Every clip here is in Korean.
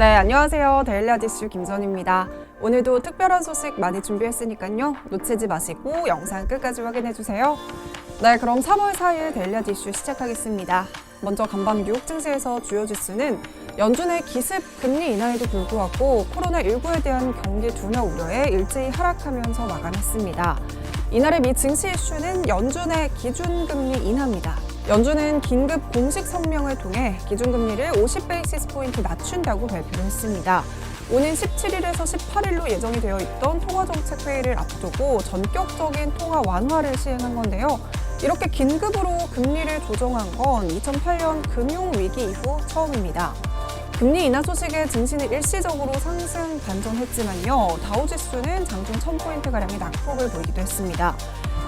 네, 안녕하세요. 데일리 아디슈 김선입니다. 오늘도 특별한 소식 많이 준비했으니까요. 놓치지 마시고 영상 끝까지 확인해주세요. 네, 그럼 3월 4일 데일리 아디슈 시작하겠습니다. 먼저 간밤 뉴욕 증시에서 주요 지수는 연준의 기습 금리 인하에도 불구하고 코로나19에 대한 경기 둔화 우려에 일제히 하락하면서 마감했습니다. 이날의 미 증시 이슈는 연준의 기준금리 인하입니다. 연준은 긴급 공식 성명을 통해 기준금리를 50베이시스 포인트 낮춘다고 발표를 했습니다. 오는 17일에서 18일로 예정이 되어 있던 통화정책회의를 앞두고 전격적인 통화 완화를 시행한 건데요. 이렇게 긴급으로 금리를 조정한 건 2008년 금융위기 이후 처음입니다. 금리 인하 소식에 증시는 일시적으로 상승 반전했지만요. 다우지수는 장중 1000포인트가량의 낙폭을 보이기도 했습니다.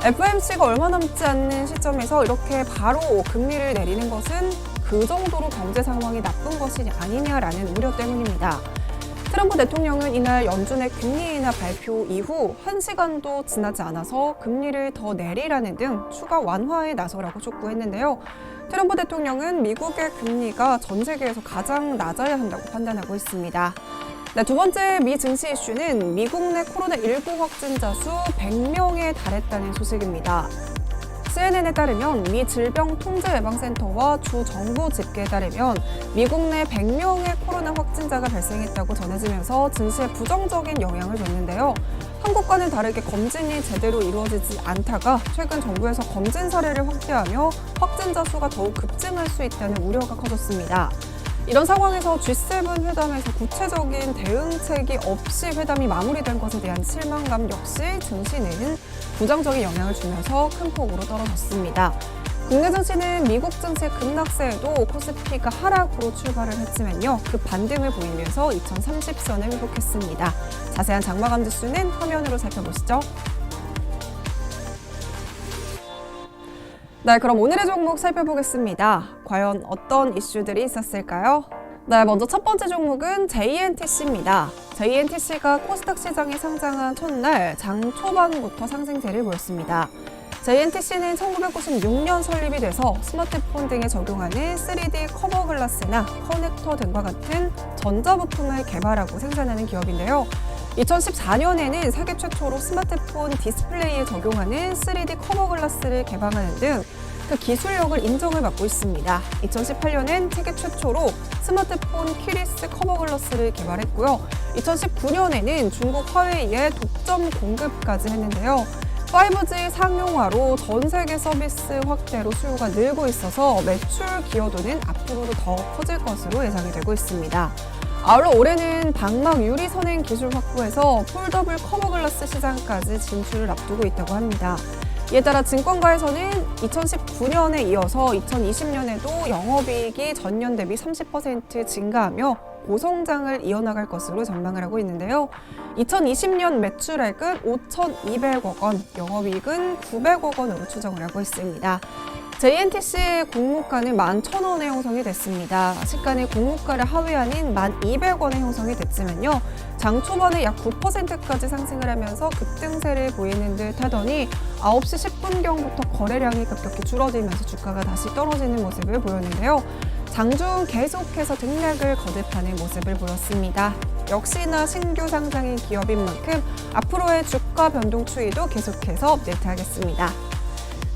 FOMC가 얼마 남지 않는 시점에서 이렇게 바로 금리를 내리는 것은 그 정도로 경제 상황이 나쁜 것이 아니냐라는 우려 때문입니다. 트럼프 대통령은 이날 연준의 금리 인하 발표 이후 1시간도 지나지 않아서 금리를 더 내리라는 등 추가 완화에 나서라고 촉구했는데요. 트럼프 대통령은 미국의 금리가 전 세계에서 가장 낮아야 한다고 판단하고 있습니다. 네, 두 번째 미 증시 이슈는 미국 내 코로나19 확진자 수 100명에 달했다는 소식입니다. CNN에 따르면 미 질병통제예방센터와 주 정부 집계에 따르면 미국 내 100명의 코로나 확진자가 발생했다고 전해지면서 증시에 부정적인 영향을 줬는데요. 한국과는 다르게 검진이 제대로 이루어지지 않다가 최근 정부에서 검진 사례를 확대하며 확진자 수가 더욱 급증할 수 있다는 우려가 커졌습니다. 이런 상황에서 G7 회담에서 구체적인 대응책이 없이 회담이 마무리된 것에 대한 실망감 역시 증시는 부정적인 영향을 주면서 큰 폭으로 떨어졌습니다. 국내 증시는 미국 증시 급락세에도 코스피가 하락으로 출발을 했지만요. 그 반등을 보이면서 2030선을 회복했습니다. 자세한 장마감 지수는 화면으로 살펴보시죠. 네, 그럼 오늘의 종목 살펴보겠습니다. 과연 어떤 이슈들이 있었을까요? 네, 먼저 첫 번째 종목은 JNTC입니다. JNTC가 코스닥 시장에 상장한 첫날 장 초반부터 상승세를 보였습니다. JNTC는 1996년 설립이 돼서 스마트폰 등에 적용하는 3D 커버 글라스나 커넥터 등과 같은 전자부품을 개발하고 생산하는 기업인데요. 2014년에는 세계 최초로 스마트폰 디스플레이에 적용하는 3D 커버 글라스를 개방하는 등 그 기술력을 인정을 받고 있습니다. 2018년엔 세계 최초로 스마트폰 키리스 커버 글라스를 개발했고요. 2019년에는 중국 화웨이에 독점 공급까지 했는데요. 5G 상용화로 전 세계 서비스 확대로 수요가 늘고 있어서 매출 기여도는 앞으로도 더 커질 것으로 예상이 되고 있습니다. 아울러 올해는 방막 유리 선행 기술 확보에서 폴더블 커버 글라스 시장까지 진출을 앞두고 있다고 합니다. 이에 따라 증권가에서는 2019년에 이어서 2020년에도 영업이익이 전년 대비 30% 증가하며 고성장을 이어나갈 것으로 전망을 하고 있는데요. 2020년 매출액은 5,200억 원, 영업이익은 900억 원으로 추정을 하고 있습니다. JNTC의 공모가는 11,000원에 형성이 됐습니다. 시간에 공모가를 하회하는 1,200원에 형성이 됐지만요. 장 초반에 약 9%까지 상승을 하면서 급등세를 보이는 듯 하더니 9시 10분경부터 거래량이 급격히 줄어들면서 주가가 다시 떨어지는 모습을 보였는데요. 장중 계속해서 등락을 거듭하는 모습을 보였습니다. 역시나 신규 상장인 기업인 만큼 앞으로의 주가 변동 추이도 계속해서 업데이트하겠습니다.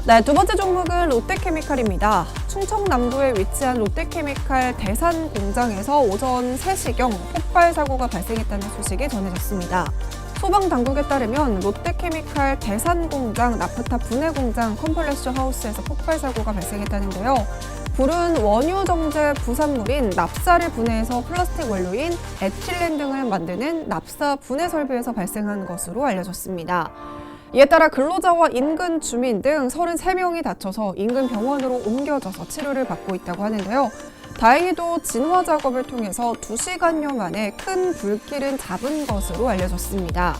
네, 두 번째 종목은 롯데케미칼입니다. 충청 남부에 위치한 롯데케미칼 대산 공장에서 오전 3시경 폭발 사고가 발생했다는 소식이 전해졌습니다. 소방당국에 따르면 롯데케미칼 대산 공장 나프타 분해 공장 컴플레셔 하우스에서 폭발 사고가 발생했다는데요. 불은 원유 정제 부산물인 납사를 분해해서 플라스틱 원료인 에틸렌 등을 만드는 납사 분해 설비에서 발생한 것으로 알려졌습니다. 이에 따라 근로자와 인근 주민 등 33명이 다쳐서 인근 병원으로 옮겨져서 치료를 받고 있다고 하는데요. 다행히도 진화 작업을 통해서 2시간여 만에 큰 불길은 잡은 것으로 알려졌습니다.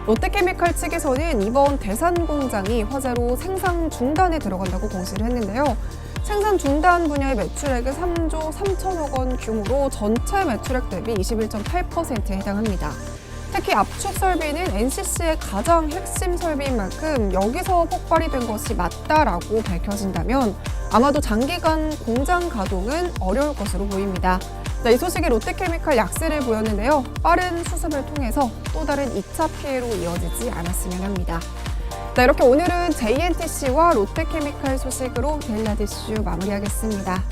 롯데케미칼 측에서는 이번 대산 공장이 화재로 생산 중단에 들어간다고 공시를 했는데요. 생산 중단 분야의 매출액은 3조 3천억 원 규모로 전체 매출액 대비 21.8%에 해당합니다. 특히 압축 설비는 NCC의 가장 핵심 설비인 만큼 여기서 폭발이 된 것이 맞다라고 밝혀진다면 아마도 장기간 공장 가동은 어려울 것으로 보입니다. 이 소식이 롯데케미칼 약세를 보였는데요. 빠른 수습을 통해서 또 다른 2차 피해로 이어지지 않았으면 합니다. 이렇게 오늘은 JNTC와 롯데케미칼 소식으로 데일리하드 이슈 마무리하겠습니다.